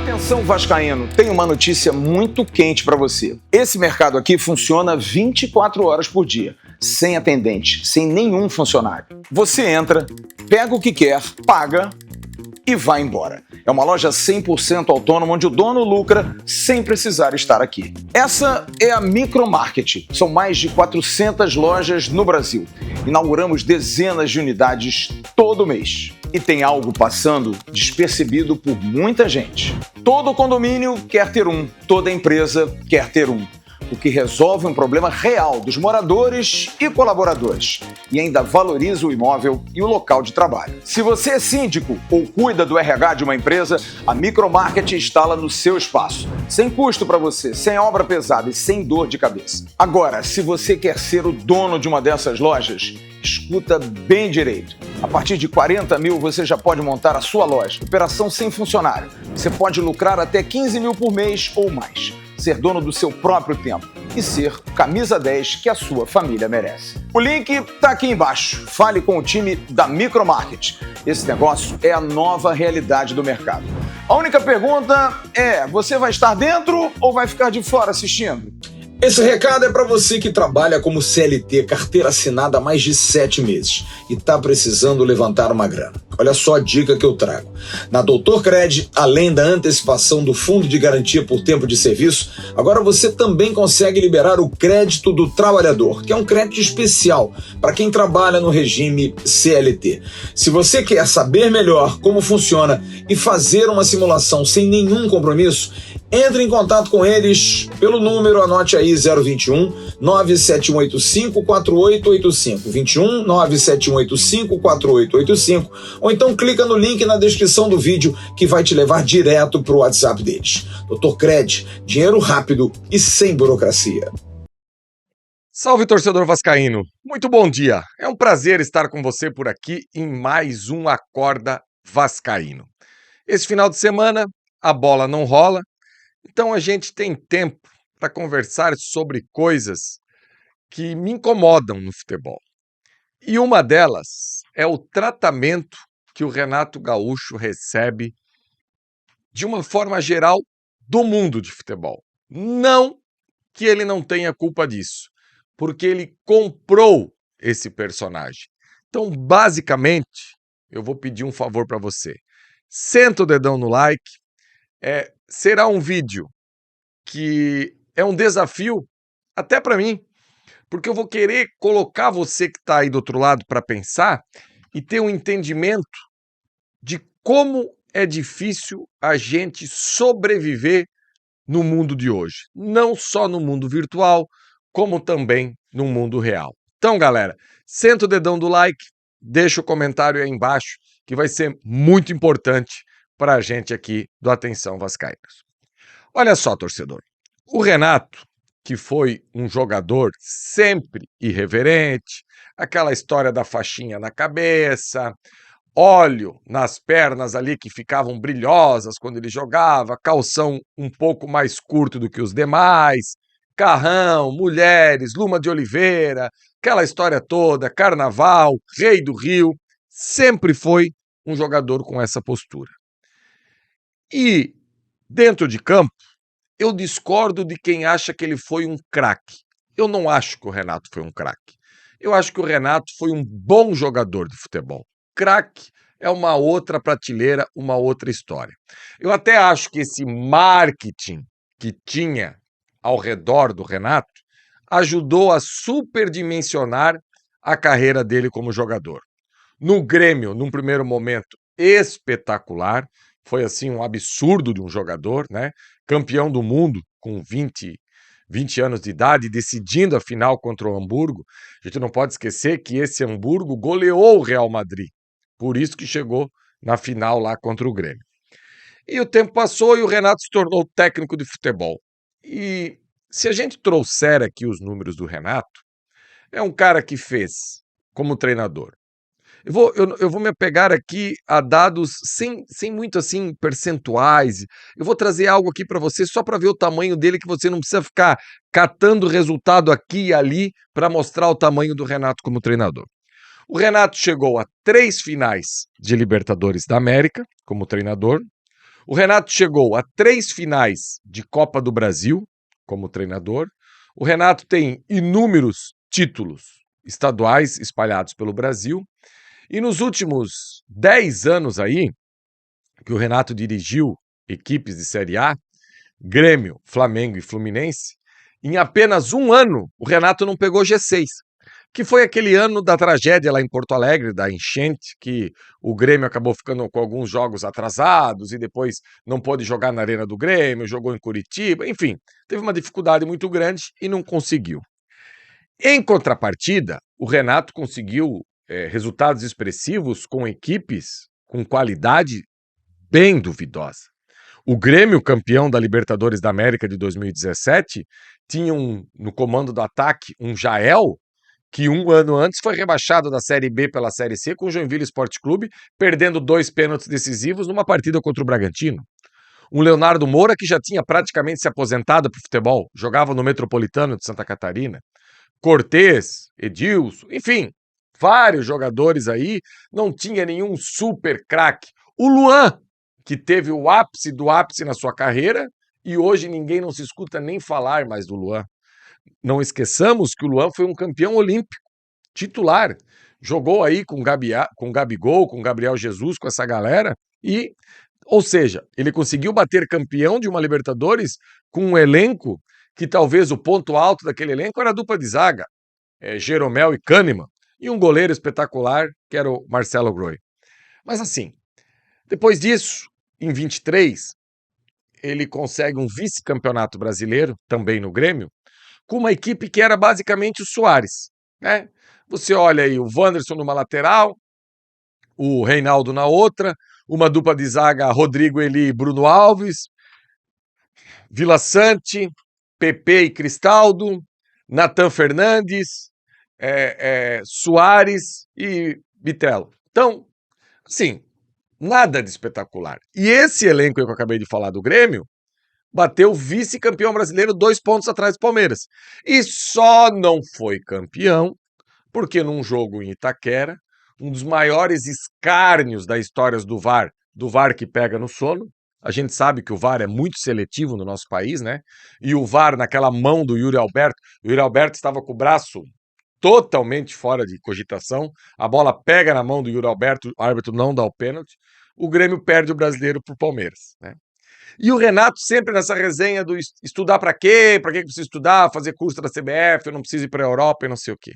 Atenção vascaíno, tem uma notícia muito quente para você. Esse mercado aqui funciona 24 horas por dia, sem atendente, sem nenhum funcionário. Você entra, pega o que quer, paga e vai embora. É uma loja 100% autônoma onde o dono lucra sem precisar estar aqui. Essa é a Micromarket. São mais de 400 lojas no Brasil. Inauguramos dezenas de unidades todo mês. E tem algo passando despercebido por muita gente. Todo condomínio quer ter um, toda empresa quer ter um. O que resolve um problema real dos moradores e colaboradores e ainda valoriza o imóvel e o local de trabalho. Se você é síndico ou cuida do RH de uma empresa, a Micromarket instala no seu espaço, sem custo para você, sem obra pesada e sem dor de cabeça. Agora, se você quer ser o dono de uma dessas lojas, escuta bem direito. A partir de 40 mil você já pode montar a sua loja. Operação sem funcionário. Você pode lucrar até 15 mil por mês ou mais. Ser dono do seu próprio tempo e ser o camisa 10 que a sua família merece. O link está aqui embaixo. Fale com o time da Micromarket. Esse negócio é a nova realidade do mercado. A única pergunta é: você vai estar dentro ou vai ficar de fora assistindo? Esse recado é para você que trabalha como CLT, carteira assinada há mais de 7 meses e está precisando levantar uma grana. Olha só a dica que eu trago. Na Doutor Cred, além da antecipação do Fundo de Garantia por Tempo de Serviço, agora você também consegue liberar o crédito do trabalhador, que é um crédito especial para quem trabalha no regime CLT. Se você quer saber melhor como funciona e fazer uma simulação sem nenhum compromisso, entre em contato com eles pelo número, anote aí, 021 97185 4885, 21 97185 4885, ou então clica no link na descrição do vídeo que vai te levar direto para o WhatsApp deles. Doutor Cred, dinheiro rápido e sem burocracia. Salve, torcedor vascaíno! Muito bom dia! É um prazer estar com você por aqui em mais um Acorda Vascaíno. Esse final de semana a bola não rola, então a gente tem tempo para conversar sobre coisas que me incomodam no futebol. E uma delas é o tratamento que o Renato Gaúcho recebe de uma forma geral do mundo de futebol. Não que ele não tenha culpa disso, porque ele comprou esse personagem. Então, basicamente, eu vou pedir um favor para você. Senta o dedão no like. Será um vídeo que é um desafio até para mim, porque eu vou querer colocar você que está aí do outro lado para pensar e ter um entendimento de como é difícil a gente sobreviver no mundo de hoje. Não só no mundo virtual, como também no mundo real. Então, galera, senta o dedão do like, deixa o comentário aí embaixo, que vai ser muito importante para a gente aqui do Atenção Vascaínos. Olha só, torcedor, o Renato, que foi um jogador sempre irreverente, aquela história da faixinha na cabeça, óleo nas pernas ali que ficavam brilhosas quando ele jogava, calção um pouco mais curto do que os demais, carrão, mulheres, Luma de Oliveira, aquela história toda, carnaval, rei do Rio, sempre foi um jogador com essa postura. E dentro de campo, eu discordo de quem acha que ele foi um craque. Eu não acho que o Renato foi um craque. Eu acho que o Renato foi um bom jogador de futebol. Craque é uma outra prateleira, uma outra história. Eu até acho que esse marketing que tinha ao redor do Renato ajudou a superdimensionar a carreira dele como jogador. No Grêmio, num primeiro momento, espetacular, foi assim um absurdo de um jogador, né? Campeão do mundo com 20 anos de idade, decidindo a final contra o Hamburgo. A gente não pode esquecer que esse Hamburgo goleou o Real Madrid, por isso que chegou na final lá contra o Grêmio. E o tempo passou e o Renato se tornou técnico de futebol. E se a gente trouxer aqui os números do Renato, é um cara que fez como treinador. Eu vou me apegar aqui a dados sem muito assim percentuais. Eu vou trazer algo aqui para você só para ver o tamanho dele, que você não precisa ficar catando resultado aqui e ali para mostrar o tamanho do Renato como treinador. O Renato chegou a 3 finais de Libertadores da América como treinador. O Renato chegou a 3 finais de Copa do Brasil como treinador. O Renato tem inúmeros títulos estaduais espalhados pelo Brasil. E nos últimos 10 anos aí, que o Renato dirigiu equipes de Série A, Grêmio, Flamengo e Fluminense, em apenas um ano o Renato não pegou G6, que foi aquele ano da tragédia lá em Porto Alegre, da enchente, que o Grêmio acabou ficando com alguns jogos atrasados e depois não pôde jogar na Arena do Grêmio, jogou em Curitiba, enfim, teve uma dificuldade muito grande e não conseguiu. Em contrapartida, o Renato conseguiu resultados expressivos com equipes com qualidade bem duvidosa. O Grêmio, campeão da Libertadores da América de 2017, tinha no comando do ataque um Jael, que um ano antes foi rebaixado da Série B pela Série C com o Joinville Esporte Clube, perdendo 2 pênaltis decisivos numa partida contra o Bragantino. Um Leonardo Moura, que já tinha praticamente se aposentado para o futebol, jogava no Metropolitano de Santa Catarina. Cortez, Edilson, enfim, vários jogadores aí, não tinha nenhum super craque. O Luan, que teve o ápice do ápice na sua carreira, e hoje ninguém não se escuta nem falar mais do Luan. Não esqueçamos que o Luan foi um campeão olímpico, titular. Jogou aí com Gabigol, com Gabriel Jesus, com essa galera, ou seja, ele conseguiu bater campeão de uma Libertadores com um elenco que talvez o ponto alto daquele elenco era a dupla de zaga, Jeromel e Kahneman, e um goleiro espetacular, que era o Marcelo Groi. Mas assim, depois disso, em 23, ele consegue um vice-campeonato brasileiro, também no Grêmio, com uma equipe que era basicamente o Soares, né? Você olha aí o Wanderson numa lateral, o Reinaldo na outra, uma dupla de zaga Rodrigo Eli e Bruno Alves, Vila Sante, Pepe e Cristaldo, Natan Fernandes, Soares e Bitelo. Então, assim, nada de espetacular. E esse elenco que eu acabei de falar do Grêmio bateu vice-campeão brasileiro 2 pontos atrás do Palmeiras. E só não foi campeão porque num jogo em Itaquera, um dos maiores escárnios da história do VAR que pega no sono. A gente sabe que o VAR é muito seletivo no nosso país, né? E o VAR naquela mão do Yuri Alberto, o Yuri Alberto estava com o braço totalmente fora de cogitação, a bola pega na mão do Yuri Alberto, o árbitro não dá o pênalti, o Grêmio perde o brasileiro pro Palmeiras, né? E o Renato sempre nessa resenha do estudar para quê? Para que precisa estudar? Fazer curso da CBF, eu não preciso ir para a Europa e não sei o quê.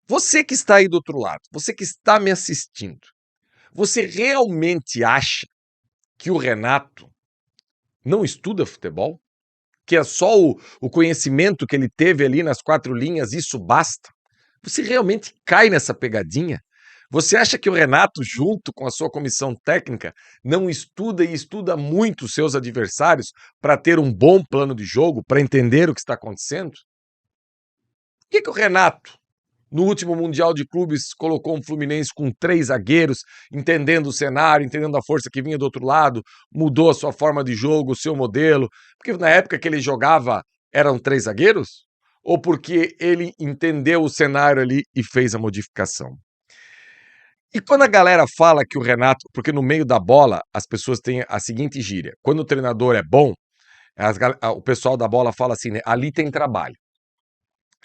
Você que está aí do outro lado, você que está me assistindo, você realmente acha que o Renato não estuda futebol? Que é só o conhecimento que ele teve ali nas 4 linhas, isso basta? Você realmente cai nessa pegadinha? Você acha que o Renato, junto com a sua comissão técnica, não estuda e estuda muito os seus adversários para ter um bom plano de jogo, para entender o que está acontecendo? Por que o Renato, no último Mundial de Clubes, colocou um Fluminense com 3 zagueiros, entendendo o cenário, entendendo a força que vinha do outro lado, mudou a sua forma de jogo, o seu modelo? Porque na época que ele jogava eram 3 zagueiros? Ou porque ele entendeu o cenário ali e fez a modificação? E quando a galera fala que o Renato... Porque no meio da bola as pessoas têm a seguinte gíria. Quando o treinador é bom, o pessoal da bola fala assim, né? Ali tem trabalho.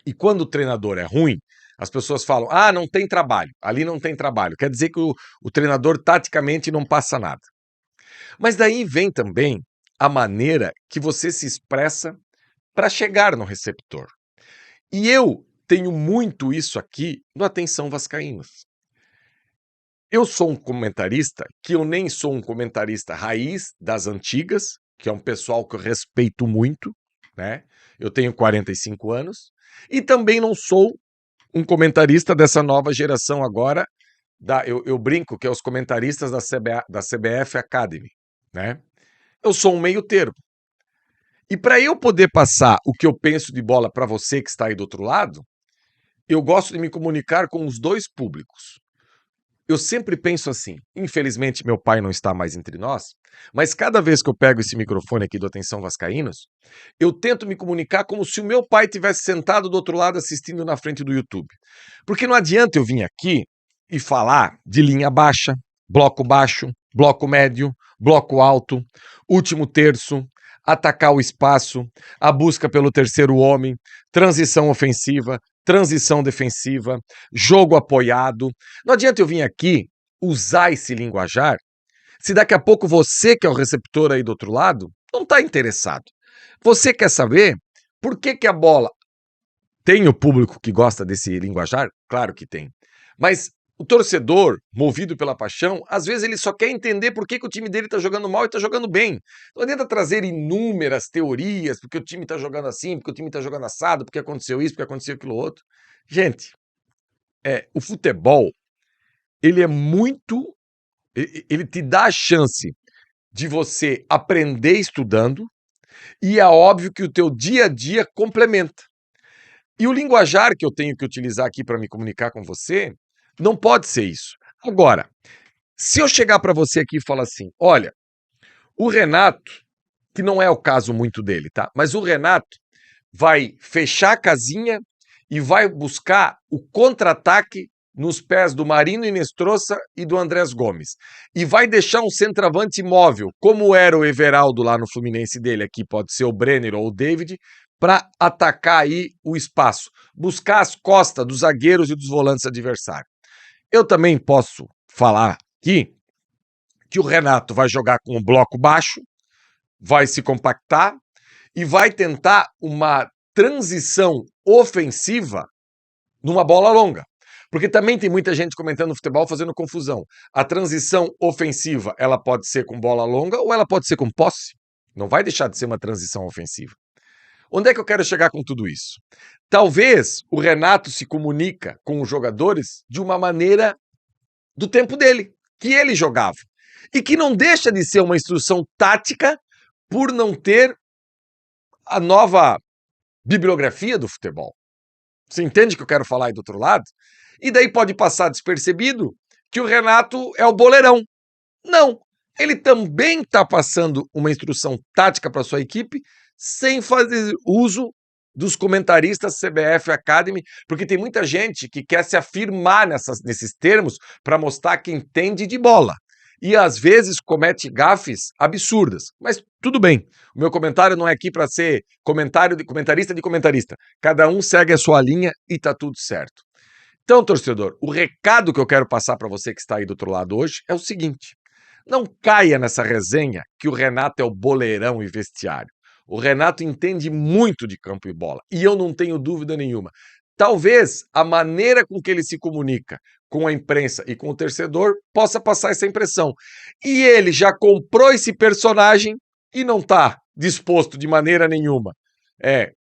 E quando o treinador é ruim, as pessoas falam, não tem trabalho, ali não tem trabalho. Quer dizer que o treinador taticamente não passa nada. Mas daí vem também a maneira que você se expressa para chegar no receptor. E eu tenho muito isso aqui no Atenção Vascaínos. Eu sou um comentarista que eu nem sou um comentarista raiz das antigas, que é um pessoal que eu respeito muito, né? Eu tenho 45 anos. E também não sou um comentarista dessa nova geração agora, eu brinco que é os comentaristas da CBF Academy, né? Eu sou um meio termo. E para eu poder passar o que eu penso de bola para você que está aí do outro lado, eu gosto de me comunicar com os 2 públicos. eu sempre penso assim, infelizmente meu pai não está mais entre nós, mas cada vez que eu pego esse microfone aqui do Atenção Vascaínos, eu tento me comunicar como se o meu pai tivesse sentado do outro lado assistindo na frente do YouTube. Porque não adianta eu vir aqui e falar de linha baixa, bloco baixo, bloco médio, bloco alto, último terço, atacar o espaço, a busca pelo terceiro homem, transição ofensiva, transição defensiva, jogo apoiado. Não adianta eu vir aqui usar esse linguajar se daqui a pouco você, que é o receptor aí do outro lado, não está interessado. Você quer saber por que a bola... Tem o público que gosta desse linguajar? Claro que tem. Mas o torcedor, movido pela paixão, às vezes ele só quer entender por que o time dele está jogando mal e está jogando bem. Não adianta trazer inúmeras teorias, porque o time está jogando assim, porque o time está jogando assado, porque aconteceu isso, porque aconteceu aquilo outro. Gente, o futebol, ele é muito... Ele te dá a chance de você aprender estudando e é óbvio que o teu dia a dia complementa. E o linguajar que eu tenho que utilizar aqui para me comunicar com você não pode ser isso. Agora, se eu chegar para você aqui e falar assim, olha, o Renato, que não é o caso muito dele, tá? Mas o Renato vai fechar a casinha e vai buscar o contra-ataque nos pés do Marino Inestrosa e do Andrés Gomes. E vai deixar um centroavante móvel, como era o Everaldo lá no Fluminense dele, aqui pode ser o Brenner ou o David, para atacar aí o espaço, buscar as costas dos zagueiros e dos volantes adversários. Eu também posso falar aqui que o Renato vai jogar com um bloco baixo, vai se compactar e vai tentar uma transição ofensiva numa bola longa. Porque também tem muita gente comentando no futebol fazendo confusão. A transição ofensiva, ela pode ser com bola longa ou ela pode ser com posse. Não vai deixar de ser uma transição ofensiva. Onde é que eu quero chegar com tudo isso? Talvez o Renato se comunica com os jogadores de uma maneira do tempo dele, que ele jogava. E que não deixa de ser uma instrução tática por não ter a nova bibliografia do futebol. Você entende o que eu quero falar aí do outro lado? E daí pode passar despercebido que o Renato é o boleirão. Não, ele também está passando uma instrução tática para sua equipe sem fazer uso dos comentaristas CBF Academy, porque tem muita gente que quer se afirmar nesses termos para mostrar que entende de bola. E às vezes comete gafes absurdas. Mas tudo bem, o meu comentário não é aqui para ser comentário de comentarista. Cada um segue a sua linha e tá tudo certo. Então, torcedor, o recado que eu quero passar para você que está aí do outro lado hoje é o seguinte: não caia nessa resenha que o Renato é o boleirão e vestiário. O Renato entende muito de campo e bola, e eu não tenho dúvida nenhuma. Talvez a maneira com que ele se comunica com a imprensa e com o torcedor possa passar essa impressão. E ele já comprou esse personagem e não está disposto de maneira nenhuma.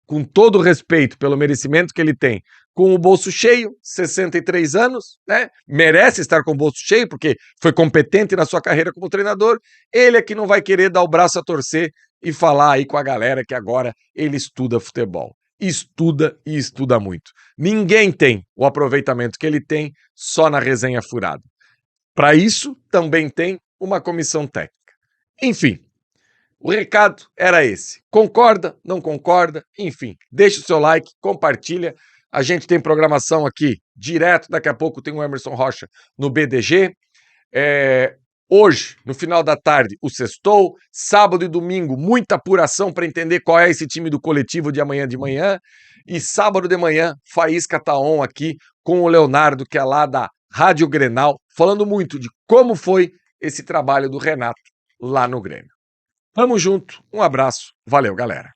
Com todo o respeito pelo merecimento que ele tem, com o bolso cheio, 63 anos, né? Merece estar com o bolso cheio, porque foi competente na sua carreira como treinador. Ele é que não vai querer dar o braço a torcer e falar aí com a galera que agora ele estuda futebol. Estuda e estuda muito. Ninguém tem o aproveitamento que ele tem só na resenha furada. Para isso, também tem uma comissão técnica. Enfim, o recado era esse. Concorda? Não concorda? Enfim, deixa o seu like, compartilha. A gente tem programação aqui direto. Daqui a pouco tem o Emerson Rocha no BDG. Hoje, no final da tarde, o Sextou. Sábado e domingo, muita apuração para entender qual é esse time do coletivo de amanhã de manhã. E sábado de manhã, Faísca tá on aqui com o Leonardo, que é lá da Rádio Grenal, falando muito de como foi esse trabalho do Renato lá no Grêmio. Tamo junto, um abraço, valeu, galera.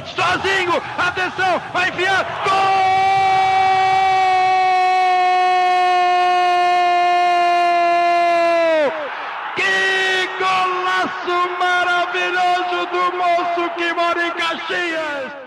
Sozinho, atenção, vai enfiar, gol! Que golaço maravilhoso do moço que mora em Caxias!